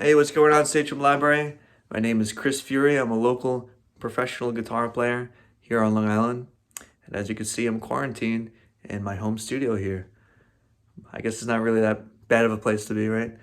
Hey, what's going on, Sachem Library? My name is Chris Fury. I'm a local professional guitar player here on Long Island. And as you can see, I'm quarantined in my home studio here. I guess it's not really that bad of a place to be, right?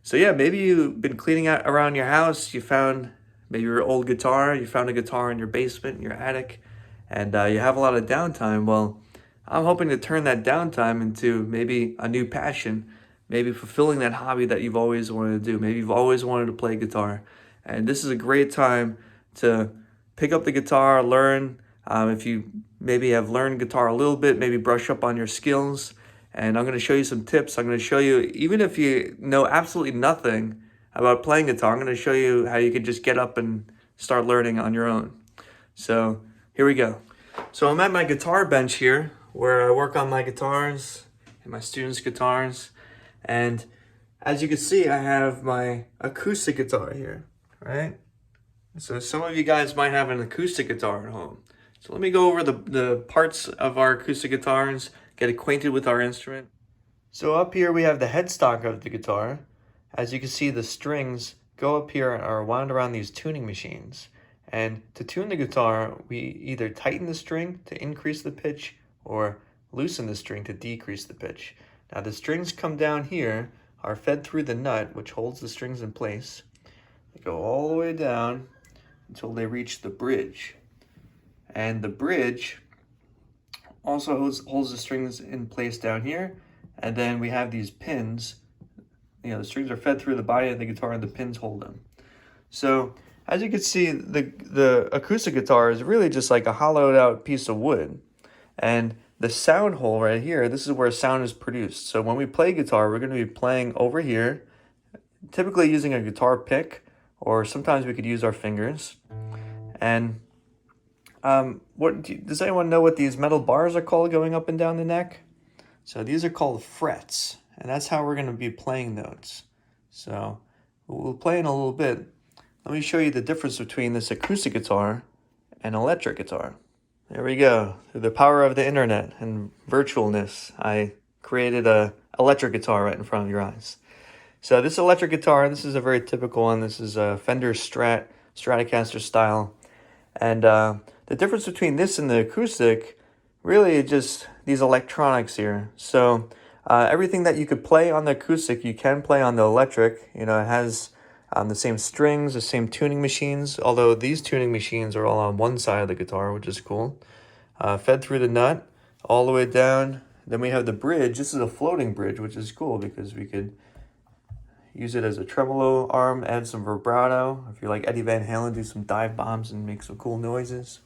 So yeah, maybe you've been cleaning out around your house. You found maybe your old guitar. You found a guitar in your basement, in your attic, and you have a lot of downtime. Well, I'm hoping to turn that downtime into maybe a new passion, maybe fulfilling that hobby that you've always wanted to do. Maybe you've always wanted to play guitar, and this is a great time to pick up the guitar, learn. If you maybe have learned guitar a little bit, maybe brush up on your skills. And I'm going to show you some tips. I'm going to show you, even if you know absolutely nothing about playing guitar, I'm going to show you how you can just get up and start learning on your own. So here we go. So I'm at my guitar bench here where I work on my guitars and my students' guitars. And as you can see, I have my acoustic guitar here, right? So some of you guys might have an acoustic guitar at home. So let me go over the parts of our acoustic guitars, get acquainted with our instrument. So up here we have the headstock of the guitar. As you can see, the strings go up here and are wound around these tuning machines. And to tune the guitar, we either tighten the string to increase the pitch or loosen the string to decrease the pitch. Now the strings come down here, are fed through the nut, which holds the strings in place. They go all the way down until they reach the bridge. And the bridge also holds the strings in place down here. And then we have these pins. The strings are fed through the body of the guitar and the pins hold them. So as you can see, the acoustic guitar is really just like a hollowed out piece of wood. And the sound hole right here, this is where sound is produced. So when we play guitar, we're going to be playing over here, typically using a guitar pick, or sometimes we could use our fingers. And does anyone know what these metal bars are called going up and down the neck? So these are called frets, and that's how we're going to be playing notes. So we'll play in a little bit. Let me show you the difference between this acoustic guitar and electric guitar. There we go. Through the power of the internet and virtualness, I created a electric guitar right in front of your eyes. So this electric guitar, this is a very typical one. This is a Fender Stratocaster style. And the difference between this and the acoustic, really just these electronics here. So everything that you could play on the acoustic, you can play on the electric. It has the same strings, the same tuning machines, although these tuning machines are all on one side of the guitar, which is cool. Fed through the nut all the way down. Then we have the bridge. This is a floating bridge, which is cool because we could use it as a tremolo arm, add some vibrato. If you're like Eddie Van Halen, do some dive bombs and make some cool noises.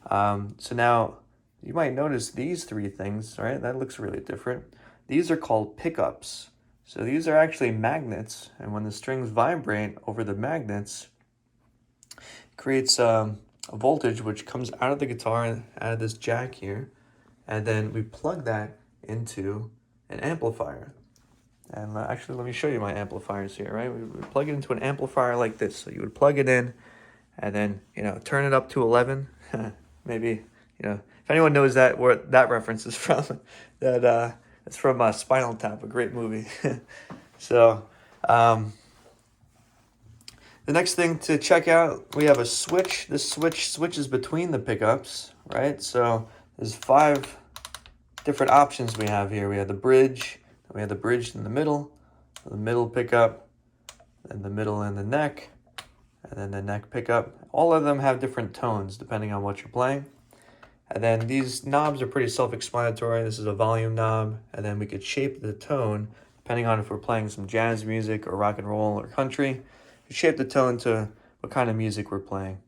So now you might notice these three things, right? That looks really different. These are called pickups. So these are actually magnets, and when the strings vibrate over the magnets, it creates a voltage which comes out of the guitar, out of this jack here, and then we plug that into an amplifier. And actually, let me show you my amplifiers here, right? We would plug it into an amplifier like this. So you would plug it in and then, turn it up to 11. Maybe, if anyone knows that, where that reference is from, it's from Spinal Tap, a great movie. So the next thing to check out, we have a switch. This switch switches between the pickups, right? So there's 5 different options we have here. We have the bridge. We have the bridge in the middle pickup, and the middle and the neck, and then the neck pickup. All of them have different tones depending on what you're playing. And then these knobs are pretty self-explanatory. This is a volume knob, and then we could shape the tone depending on if we're playing some jazz music or rock and roll or country. We shape the tone to what kind of music we're playing.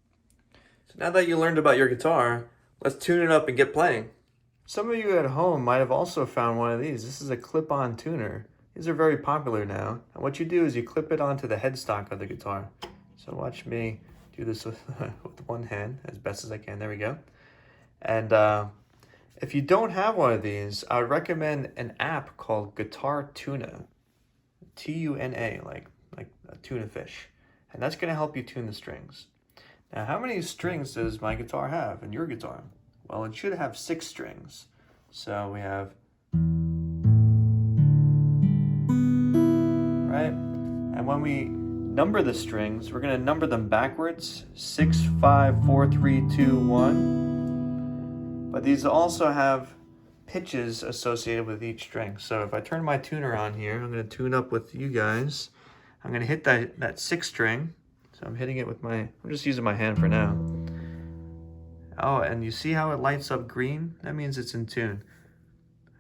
So now that you learned about your guitar, let's tune it up and get playing. Some of you at home might have also found one of these. This is a clip-on tuner. These are very popular now. And what you do is you clip it onto the headstock of the guitar. So watch me do this with one hand as best as I can. There we go. And if you don't have one of these, I would recommend an app called Guitar Tuna. Tuna, like a tuna fish. And that's going to help you tune the strings. Now, how many strings does my guitar have and your guitar? Well, it should have 6 strings. So we have, right? And when we number the strings, we're going to number them backwards, 6, 5, 4, 3, 2, 1. But these also have pitches associated with each string. So if I turn my tuner on here, I'm going to tune up with you guys. I'm going to hit that 6 string. So I'm hitting it with I'm just using my hand for now. Oh, and you see how it lights up green? That means it's in tune.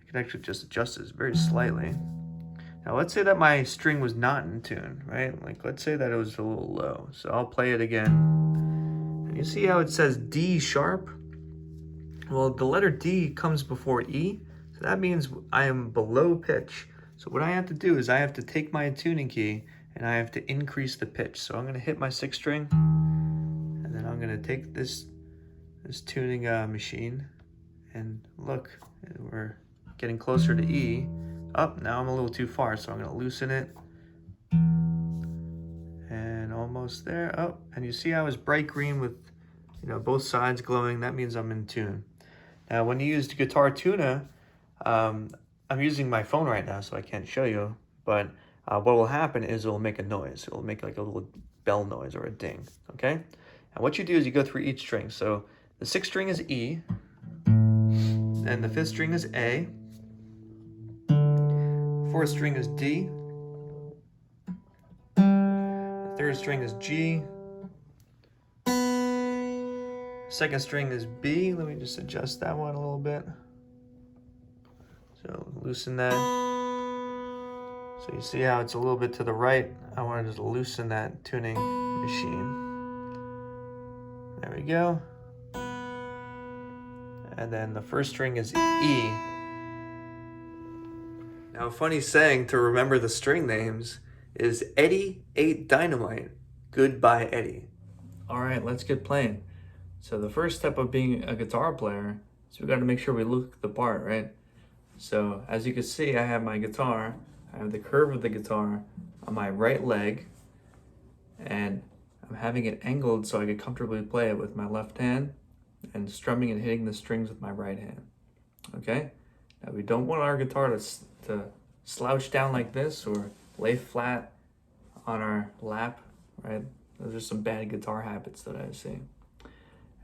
I can actually just adjust this very slightly. Now let's say that my string was not in tune, right? Like let's say that it was a little low. So I'll play it again. And you see how it says D sharp? Well, the letter D comes before E. So that means I am below pitch. So what I have to do is I have to take my tuning key and I have to increase the pitch. So I'm going to hit my 6th string, and then I'm going to take this tuning machine, and look, we're getting closer to E. Now I'm a little too far, so I'm going to loosen it. And almost there. And you see how it's bright green with both sides glowing? That means I'm in tune. Now when you use the Guitar Tuna, I'm using my phone right now, so I can't show you, but what will happen is it will make a noise. It will make like a little bell noise or a ding, okay? And what you do is you go through each string. So the 6th string is E, and the 5th string is A, 4th string is D, the 3rd string is G, 2nd string is B. Let me just adjust that one a little bit. So loosen that. So you see how it's a little bit to the right. I want to just loosen that tuning machine. There we go. And then the 1st string is E. Now a funny saying to remember the string names is Eddie ate dynamite. Goodbye, Eddie. All right, let's get playing. So the first step of being a guitar player is we got to make sure we look the part, right? So as you can see, I have my guitar. I have the curve of the guitar on my right leg, and I'm having it angled so I can comfortably play it with my left hand and strumming and hitting the strings with my right hand. Okay? Now we don't want our guitar to slouch down like this or lay flat on our lap, right? Those are some bad guitar habits that I see.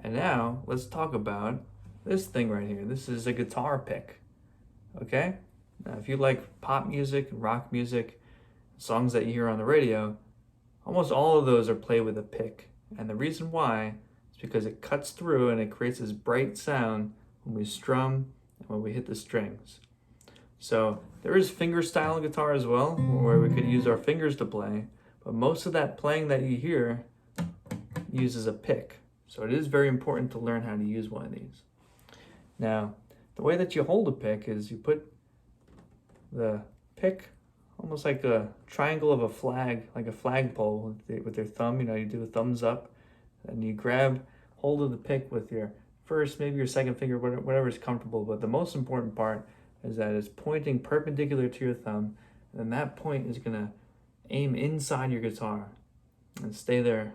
And now let's talk about this thing right here. This is a guitar pick. Okay? Now if you like pop music, rock music, songs that you hear on the radio, almost all of those are played with a pick. And the reason why is because it cuts through and it creates this bright sound when we strum and when we hit the strings. So there is finger style guitar as well, where we could use our fingers to play, but most of that playing that you hear uses a pick. So it is very important to learn how to use one of these. Now, the way that you hold a pick is you put the pick almost like a triangle of a flag, like a flagpole with your thumb. You do a thumbs up, and you grab hold of the pick with your first, maybe your second finger, whatever is comfortable. But the most important part is that it's pointing perpendicular to your thumb, and then that point is going to aim inside your guitar and stay there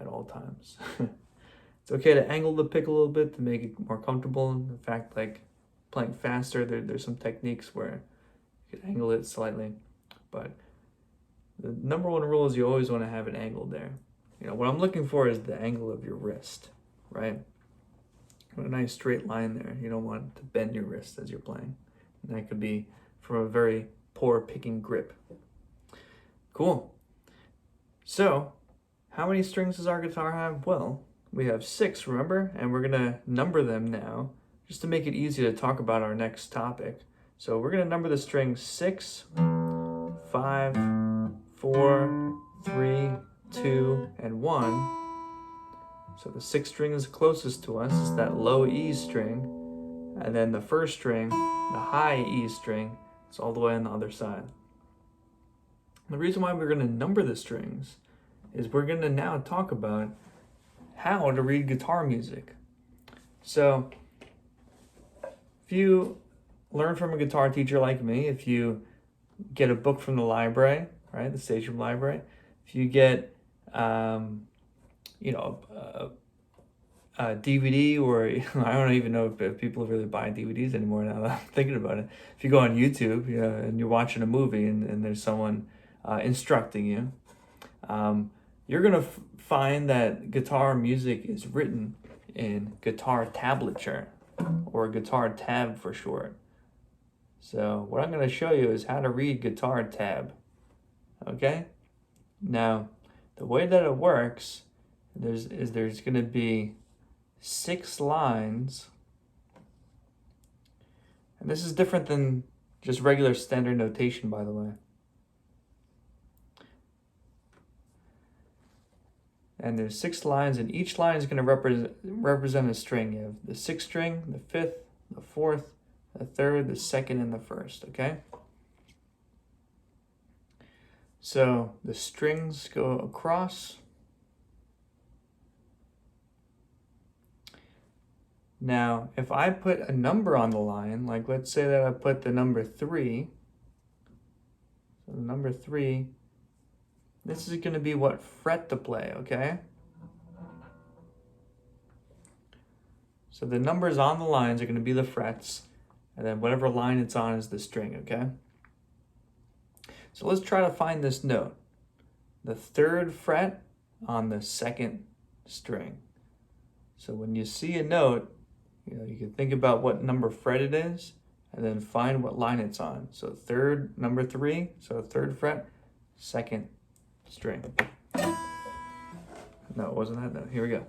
at all times. It's okay to angle the pick a little bit to make it more comfortable. In fact, like playing faster, there's some techniques where you can angle it slightly. But the number one rule is you always want to have it angled there. What I'm looking for is the angle of your wrist, right? A nice straight line there. You don't want to bend your wrist as you're playing. And that could be from a very poor picking grip. Cool. So, how many strings does our guitar have? Well, we have 6, remember? And we're going to number them now, just to make it easy to talk about our next topic. So we're going to number the strings 6, 5, 4, 3, 2, and 1. So the 6th string is closest to us. It's that low E string. And then the 1st string, the high E string, is all the way on the other side. The reason why we're going to number the strings is we're going to now talk about how to read guitar music. So if you learn from a guitar teacher like me, if you get a book from the library, right, the Sachem library, if you get a DVD, or I don't even know if people really buy DVDs anymore now that I'm thinking about it. If you go on YouTube and you're watching a movie and there's someone instructing you. You're going to find that guitar music is written in guitar tablature, or guitar tab for short. So what I'm going to show you is how to read guitar tab. Okay? Now, the way that it works there's going to be 6 lines. And this is different than just regular standard notation, by the way. And there's 6 lines, and each line is going to represent a string. You have the 6th string, the 5th, the 4th, the 3rd, the 2nd, and the 1st, okay? So the strings go across. Now, if I put a number on the line, like let's say that I put the number 3, so the number 3, this is going to be what fret to play, okay? So the numbers on the lines are going to be the frets, and then whatever line it's on is the string, okay? So let's try to find this note. The 3rd fret on the 2nd string. So when you see a note, you can think about what number fret it is, and then find what line it's on. So 3rd, number 3, so 3rd fret, 2nd string. No, it wasn't that note. Here we go.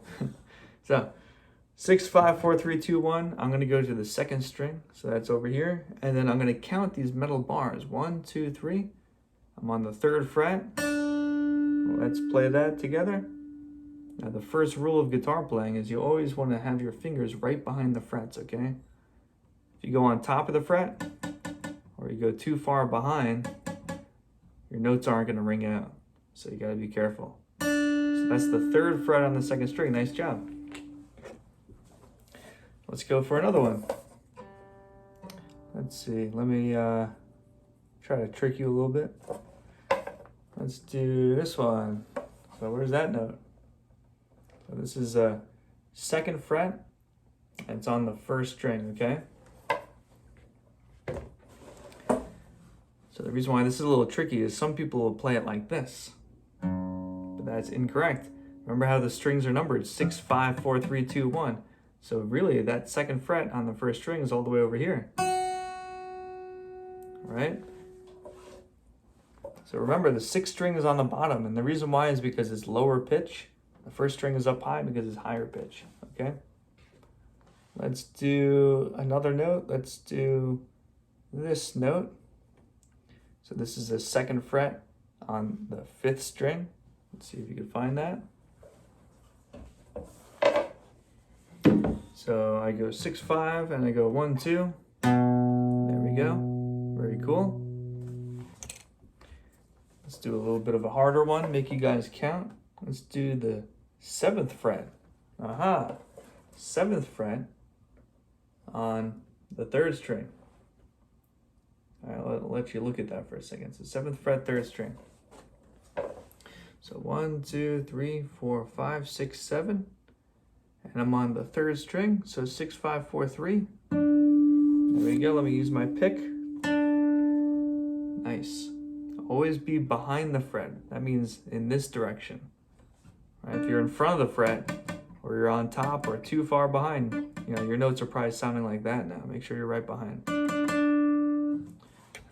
So 6, 5, 4, 3, 2, 1. I'm going to go to the 2nd string, so that's over here, and then I'm going to count these metal bars. 1, 2, 3. I'm on the 3rd fret. Let's play that together. Now, the first rule of guitar playing is you always want to have your fingers right behind the frets, okay? If you go on top of the fret, or you go too far behind, your notes aren't going to ring out. So you got to be careful. So that's the 3rd fret on the 2nd string. Nice job. Let's go for another one. Let's see. Let me try to trick you a little bit. Let's do this one. So where's that note? So this is a 2nd fret, and it's on the 1st string, okay? So the reason why this is a little tricky is some people will play it like this, but that's incorrect. Remember how the strings are numbered, 6, 5, 4, 3, 2, 1. So really that 2nd fret on the 1st string is all the way over here, right? So remember the 6th string is on the bottom, and the reason why is because it's lower pitch. The 1st string is up high because it's higher pitch, okay? Let's do another note. Let's do this note. So this is the 2nd fret on the 5th string. Let's see if you can find that. So I go 6, 5, and I go 1, 2. There we go. Very cool. Let's do a little bit of a harder one, make you guys count. Let's do the 7th fret. Aha! 7th fret on the 3rd string. All right, I'll let you look at that for a second. So 7th fret, 3rd string. So 1, 2, 3, 4, 5, 6, 7. And I'm on the 3rd string, so 6, 5, 4, 3. There we go, let me use my pick. Nice. Always be behind the fret. That means in this direction. Right? If you're in front of the fret, or you're on top, or too far behind, your notes are probably sounding like that now. Make sure you're right behind.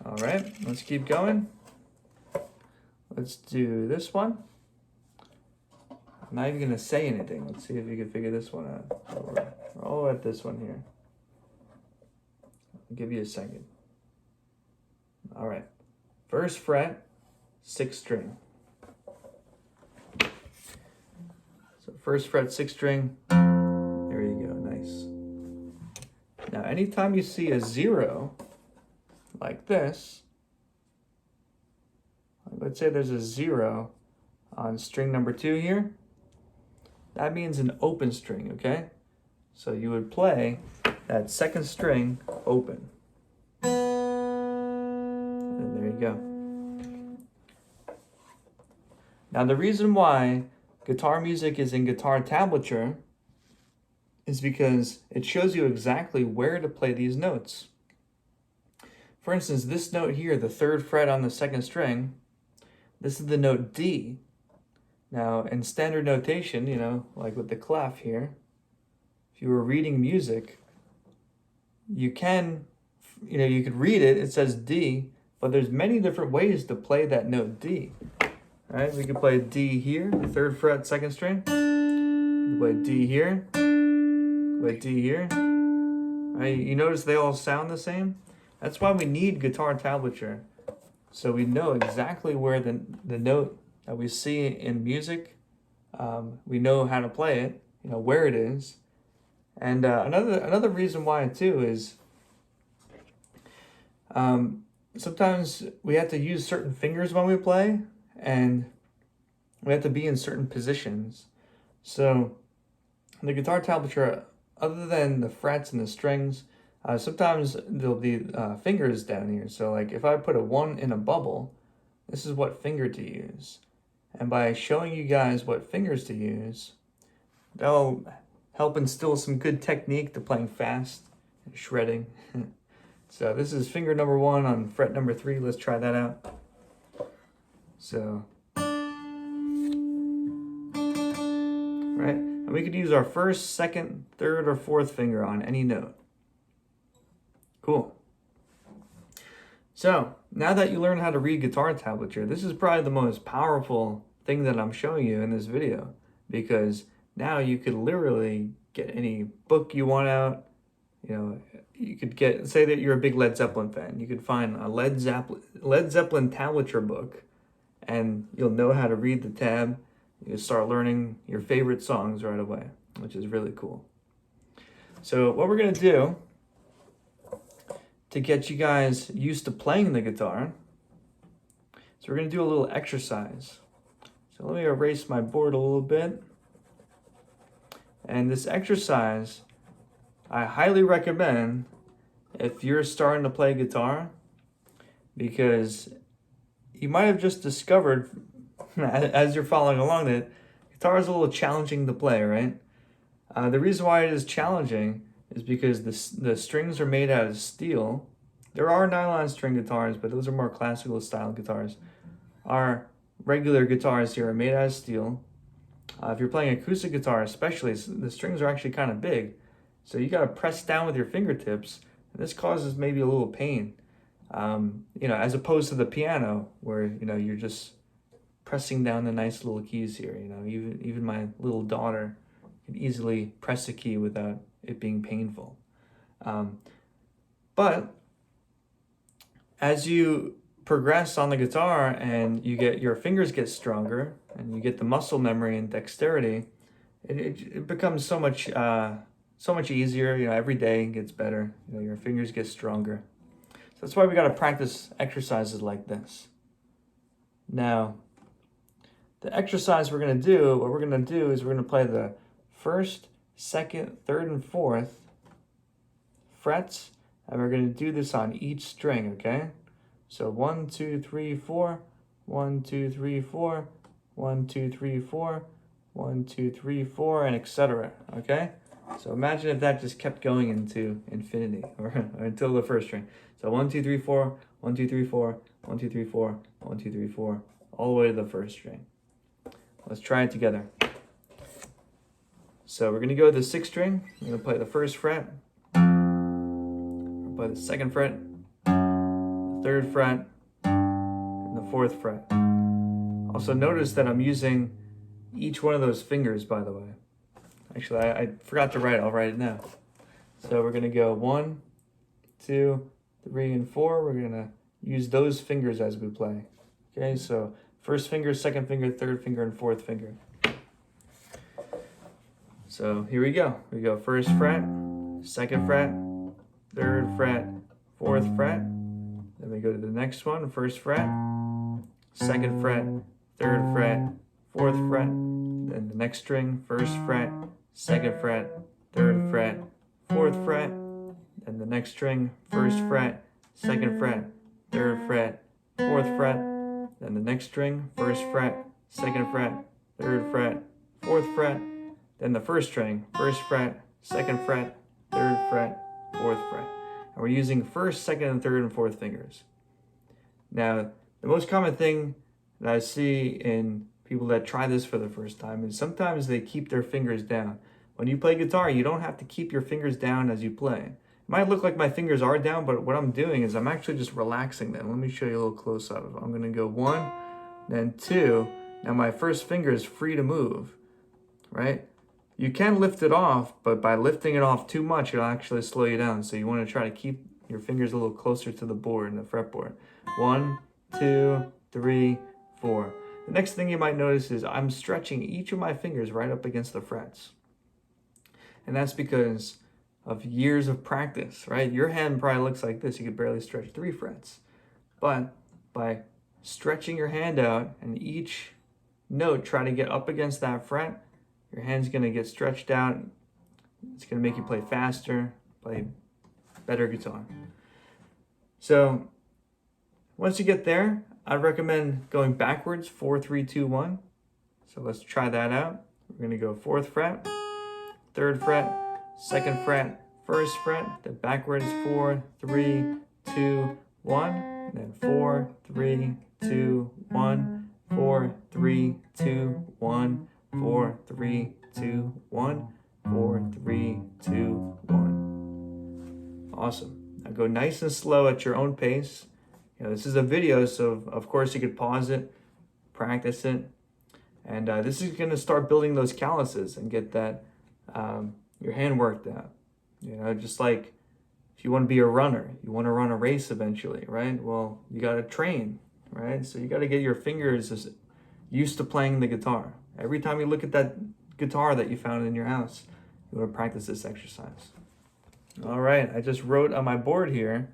All right, let's keep going. Let's do this one. I'm not even gonna say anything. Let's see if you can figure this one out. So we're all at this one here. I'll give you a second. All right, 1st fret, 6th string. So 1st fret, 6th string. There you go, nice. Now, anytime you see a 0 like this, let's say there's a 0 on string number 2 here, that means an open string, okay? So you would play that 2nd string open. And there you go. Now the reason why guitar music is in guitar tablature is because it shows you exactly where to play these notes. For instance, this note here, the 3rd fret on the 2nd string, this is the note D. Now, in standard notation, you know, like with the clef here, if you were reading music, you can, you know, you could read it, it says D, but there's many different ways to play that note D. All right, we can play D here, the 3rd fret, 2nd string. We can play D here, play D here. All right, you notice they all sound the same? That's why we need guitar tablature. So we know exactly where the note that we see in music, we know how to play it, you know, where it is. And another reason why too is sometimes we have to use certain fingers when we play, and we have to be in certain positions. So the guitar tablature, other than the frets and the strings, sometimes there'll be fingers down here. So like if I put a 1 in a bubble, this is what finger to use. And by showing you guys what fingers to use, that'll help instill some good technique to playing fast and shredding. So this is finger number 1 on fret number 3. Let's try that out. So, right? And we could use our 1st, 2nd, 3rd, or 4th finger on any note. Cool. So, now that you learn how to read guitar tablature, this is probably the most powerful thing that I'm showing you in this video, because now you could literally get any book you want out. You know, you could get, say that you're a big Led Zeppelin fan, you could find a Led Zeppelin tablature book, and you'll know how to read the tab. You start learning your favorite songs right away, which is really cool. So what we're going to do to get you guys used to playing the guitar, so we're going to do a little exercise. So let me erase my board a little bit. And this exercise, I highly recommend if you're starting to play guitar, because you might have just discovered as you're following along that guitar is a little challenging to play, right? The reason why it is challenging is because the strings are made out of steel. There are nylon string guitars, but those are more classical style guitars. Our regular guitars here are made out of steel. If you're playing acoustic guitar especially, the strings are actually kind of big. So you got to press down with your fingertips, and this causes maybe a little pain. You know, as opposed to the piano, where, you know, you're just pressing down the nice little keys here. You know, even my little daughter can easily press a key without it being painful. But as you progress on the guitar and your fingers get stronger and you get the muscle memory and dexterity, it becomes so much easier. You know, every day gets better. You know, your fingers get stronger. So that's why we got to practice exercises like this. Now, the exercise we're going to do, what we're going to do is we're going to play the 1st, 2nd, 3rd, and 4th frets, and we're going to do this on each string, okay? So 1, 2, 3, 4, 1, 2, 3, 4, 1, 2, 3, 4, 1, 2, 3, 4, and etc. Okay? So imagine if that just kept going into infinity, or until the 1st string. So 1, 2, 3, 4, 1, 2, 3, 4, 1, 2, 3, 4, 1, 2, 3, 4, all the way to the 1st string. Let's try it together. So we're going to go to the 6th string. We're going to play the 1st fret, we'll play the 2nd fret, the 3rd fret, and the 4th fret. Also notice that I'm using each one of those fingers, by the way. Actually, I forgot to write it. I'll write it now. So we're going to go 1, 2, 3, and 4. We're going to use those fingers as we play. Okay, so 1st finger, 2nd finger, 3rd finger, and 4th finger. So here we go. We go 1st fret, 2nd fret, 3rd fret, 4th fret. Then we go to the next one, 1st fret, 2nd fret, 3rd fret, 4th fret. Then the next string, 1st fret, 2nd fret, 3rd fret, 4th fret. Then the next string, 1st fret, 2nd fret, 3rd fret, 4th fret. Then the next string, 1st fret, 2nd fret, 3rd fret, 4th fret. Then the 1st string, 1st fret, 2nd fret, 3rd fret, 4th fret. And we're using 1st, 2nd, and 3rd, and 4th fingers. Now, the most common thing that I see in people that try this for the first time is sometimes they keep their fingers down. When you play guitar, you don't have to keep your fingers down as you play. It might look like my fingers are down, but what I'm doing is I'm actually just relaxing them. Let me show you a little close up. I'm gonna go 1, then 2. Now my first finger is free to move, right? You can lift it off, but by lifting it off too much, it'll actually slow you down. So you wanna try to keep your fingers a little closer to the board, the fretboard. 1, 2, 3, 4. The next thing you might notice is I'm stretching each of my fingers right up against the frets. And that's because of years of practice, right? Your hand probably looks like this. You could barely stretch 3 frets. But by stretching your hand out and each note try to get up against that fret, your hand's gonna get stretched out. It's gonna make you play faster, play better guitar. So once you get there, I'd recommend going backwards, 4, 3, 2, 1. So let's try that out. We're gonna go 4th fret, 3rd fret, 2nd fret, 1st fret, then backwards 4, 3, 2, 1, then 4, 3, 2, 1, 4, 3, 2, 1, 4, 3, 2, 1, 4, 3, 2, 1. Awesome. Now go nice and slow at your own pace. You know, this is a video, so of course you could pause it, practice it, and this is going to start building those calluses and get that your hand worked out. You know, just like if you want to be a runner, you want to run a race eventually, right? Well, you got to train, right? So you got to get your fingers used to playing the guitar. Every time you look at that guitar that you found in your house, you want to practice this exercise. All right, I just wrote on my board here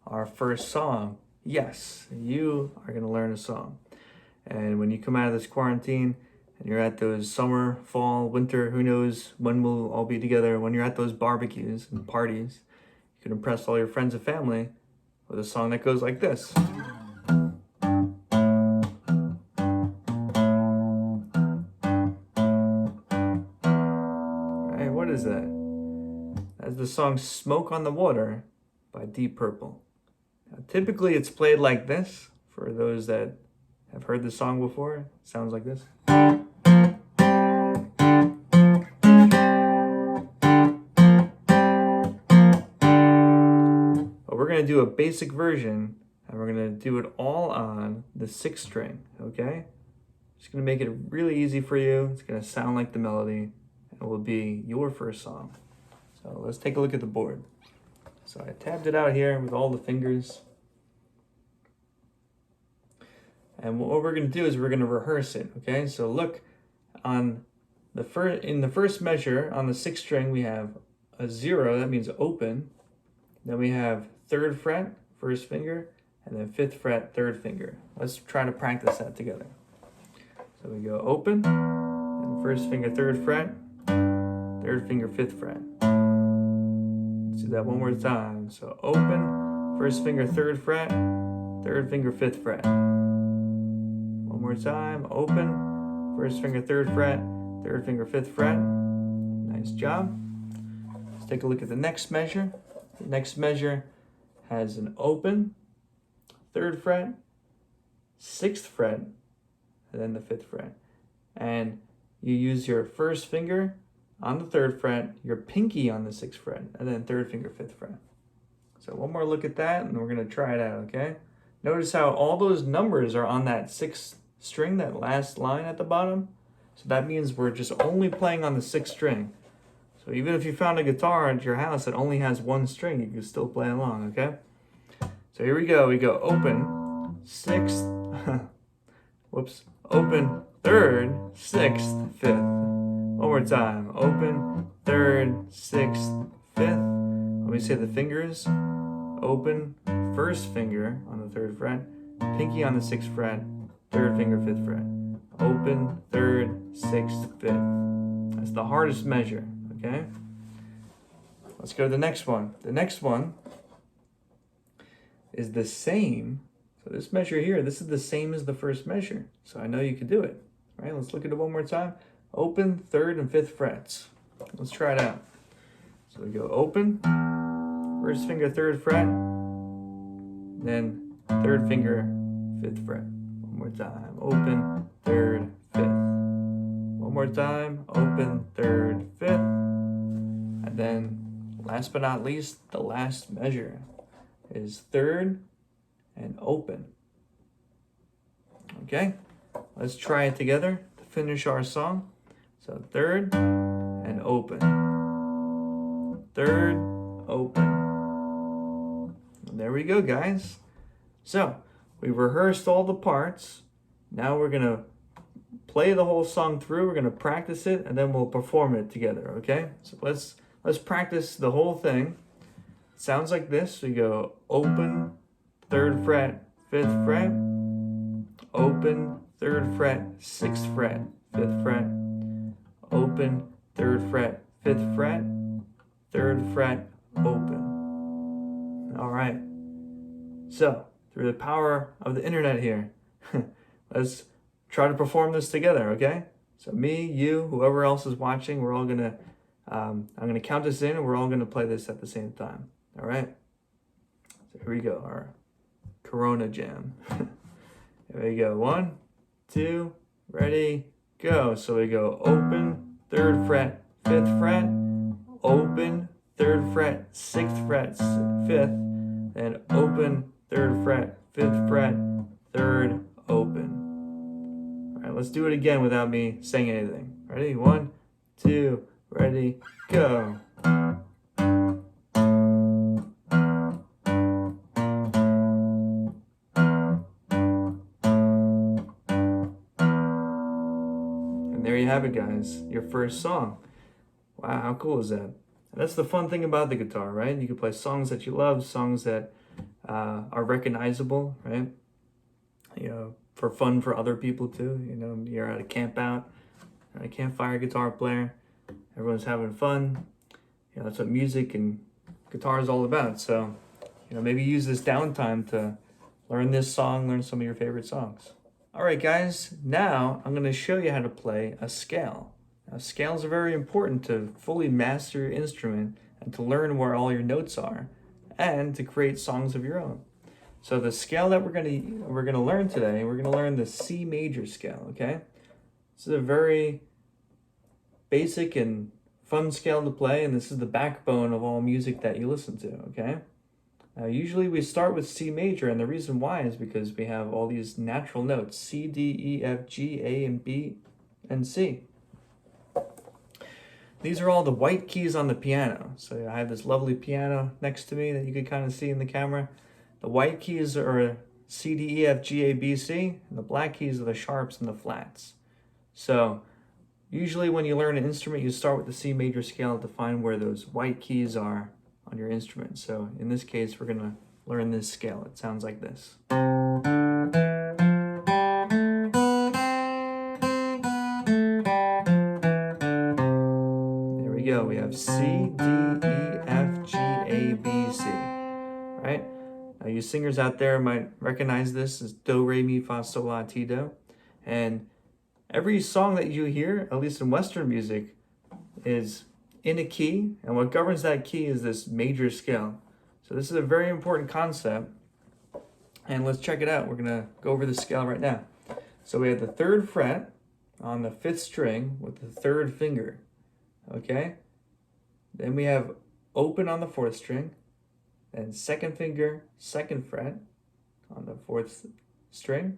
our first song. Yes, you are going to learn a song. And when you come out of this quarantine and you're at those summer, fall, winter, who knows when we'll all be together, when you're at those barbecues and parties, you can impress all your friends and family with a song that goes like this. Right, what is that? That's the song Smoke on the Water by Deep Purple. Now, typically it's played like this. For those that have heard the song before, it sounds like this. But we're going to do a basic version, and we're going to do it all on the 6th string, okay? Just going to make it really easy for you. It's going to sound like the melody, and it will be your first song. So let's take a look at the board. So I tabbed it out here with all the fingers. And what we're going to do is we're going to rehearse it, okay? So look, on in the first measure, on the 6th string, we have a 0, that means open. Then we have 3rd fret, 1st finger, and then 5th fret, 3rd finger. Let's try to practice that together. So we go open, and 1st finger, 3rd fret, 3rd finger, 5th fret. Let's do that one more time. So open, 1st finger, 3rd fret, 3rd finger, 5th fret. One more time, open, 1st finger, 3rd fret, 3rd finger, 5th fret. Nice job. Let's take a look at the next measure. The next measure has an open, 3rd fret, 6th fret, and then the 5th fret. And you use your 1st finger on the 3rd fret, your pinky on the 6th fret, and then 3rd finger, 5th fret. So one more look at that, and we're going to try it out, okay? Notice how all those numbers are on that 6th string, that last line at the bottom. So that means we're just only playing on the 6th string. So even if you found a guitar at your house that only has 1 string, you can still play along, okay? So here we go. We go open, 6th, whoops, open, 3rd, 6th, 5th. One more time. Open, 3rd, 6th, 5th. Let me say the fingers. Open, 1st finger on the 3rd fret, pinky on the 6th fret, 3rd finger, 5th fret. Open, 3rd, 6th, 5th. That's the hardest measure, okay? Let's go to the next one. The next one is the same. So this measure here, this is the same as the first measure. So I know you could do it. All right, let's look at it one more time. Open, 3rd and 5th frets. Let's try it out. So we go open, 1st finger, 3rd fret, then 3rd finger, 5th fret. One more time, open, third, fifth. One more time, open, third, fifth. And then, last but not least, the last measure is third and open. Okay, let's try it together to finish our song. So third and open. Third, open. And there we go, guys. So, we rehearsed all the parts. Now we're going to play the whole song through. We're going to practice it, and then we'll perform it together, okay? So let's practice the whole thing. It sounds like this. We go open, third fret, fifth fret. Open, third fret, sixth fret, fifth fret. Open, third fret, fifth fret. Third fret, open. All right. So, through the power of the internet here, let's try to perform this together, okay? So me, you, whoever else is watching, we're all gonna, I'm gonna count us in and we're all gonna play this at the same time, all right? So here we go, our Corona jam. Here we go, 1, 2, ready, go. So we go open, third fret, fifth fret, open, third fret, sixth fret, fifth, and open, third fret, fifth fret, third, open. All right, let's do it again without me saying anything. Ready? 1, 2, ready, go. And there you have it, guys, your first song. Wow, how cool is that? And that's the fun thing about the guitar, right? You can play songs that you love, songs that are recognizable, right? You know, for fun for other people too. You know, you're at a camp out, a campfire guitar player, everyone's having fun. You know, that's what music and guitar is all about. So, you know, maybe use this downtime to learn this song, learn some of your favorite songs. All right, guys, now I'm going to show you how to play a scale. Now, scales are very important to fully master your instrument and to learn where all your notes are and to create songs of your own. So the scale that we're gonna learn today, we're gonna learn the C major scale, okay? This is a very basic and fun scale to play, and this is the backbone of all music that you listen to, okay? Usually we start with C major, and the reason why is because we have all these natural notes, C, D, E, F, G, A, and B, and C. These are all the white keys on the piano. So I have this lovely piano next to me that you can kind of see in the camera. The white keys are C, D, E, F, G, A, B, C, and the black keys are the sharps and the flats. So usually when you learn an instrument, you start with the C major scale to find where those white keys are on your instrument. So in this case, we're gonna learn this scale. It sounds like this. There we go. We have C, D, E, F, G, A, B, C, right? Now, you singers out there might recognize this as do, re, mi, fa, sol, la, ti, do. And every song that you hear, at least in Western music, is in a key. And what governs that key is this major scale. So this is a very important concept. And let's check it out. We're going to go over the scale right now. So we have the third fret on the fifth string with the third finger. Okay? Then we have open on the fourth string. And second finger, second fret on the fourth string,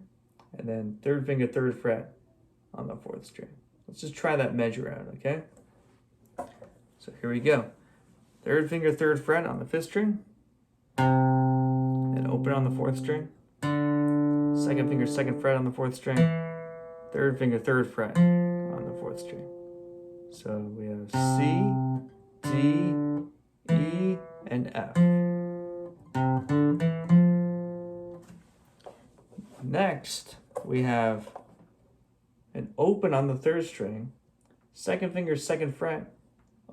and then third finger, third fret on the fourth string. Let's just try that measure out, okay? So here we go. Third finger, third fret on the fifth string, and open on the fourth string. Second finger, second fret on the fourth string. Third finger, third fret on the fourth string. So we have C, D, E, and F. Next, we have an open on the third string, second finger, second fret,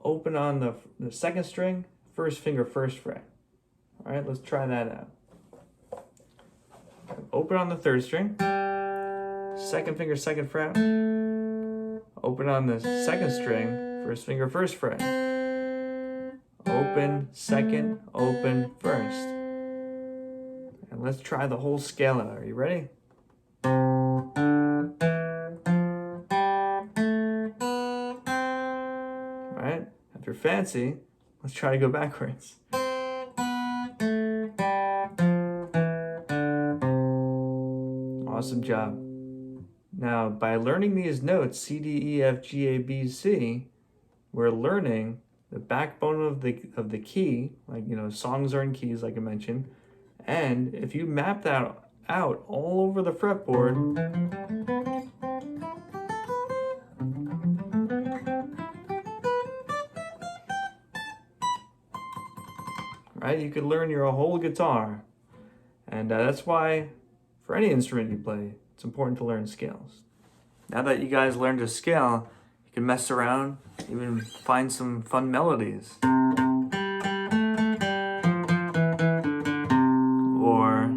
open on the second string, first finger, first fret. All right, let's try that out. Open on the third string, second finger, second fret, open on the second string, first finger, first fret, open, second, open, first. And let's try the whole scale out. Are you ready? fancy, let's try to go backwards. Awesome job. Now, by learning these notes, C, D, E, F, G, A, B, C, we're learning the backbone of the key, like, songs are in keys, like I mentioned. And if you map that out all over the fretboard, right, you could learn your whole guitar. And that's why, for any instrument you play, it's important to learn scales. Now that you guys learned to scale, you can mess around, even find some fun melodies. Or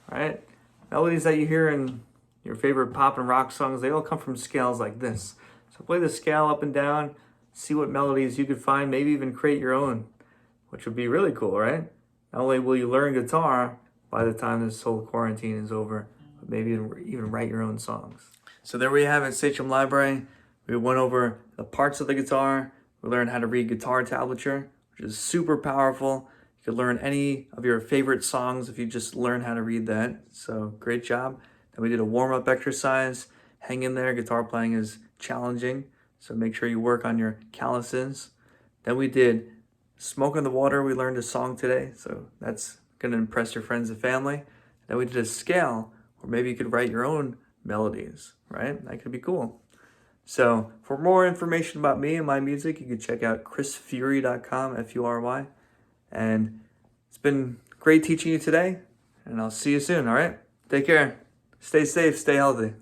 right? Melodies that you hear in your favorite pop and rock songs, they all come from scales like this. So play the scale up and down, see what melodies you could find, maybe even create your own, which would be really cool, right? Not only will you learn guitar by the time this whole quarantine is over, but maybe even write your own songs. So there we have it, Sachem Library. We went over the parts of the guitar. We learned how to read guitar tablature, which is super powerful. You could learn any of your favorite songs if you just learn how to read that. So great job. Then we did a warm-up exercise. Hang in there. Guitar playing is challenging, so make sure you work on your calluses. Then we did Smoke on the Water. We learned a song today, so that's going to impress your friends and family. Then we did a scale, or maybe you could write your own melodies, right? That could be cool. So for more information about me and my music, you can check out chrisfury.com, F-U-R-Y. And it's been great teaching you today, and I'll see you soon, all right? Take care. Stay safe, stay healthy.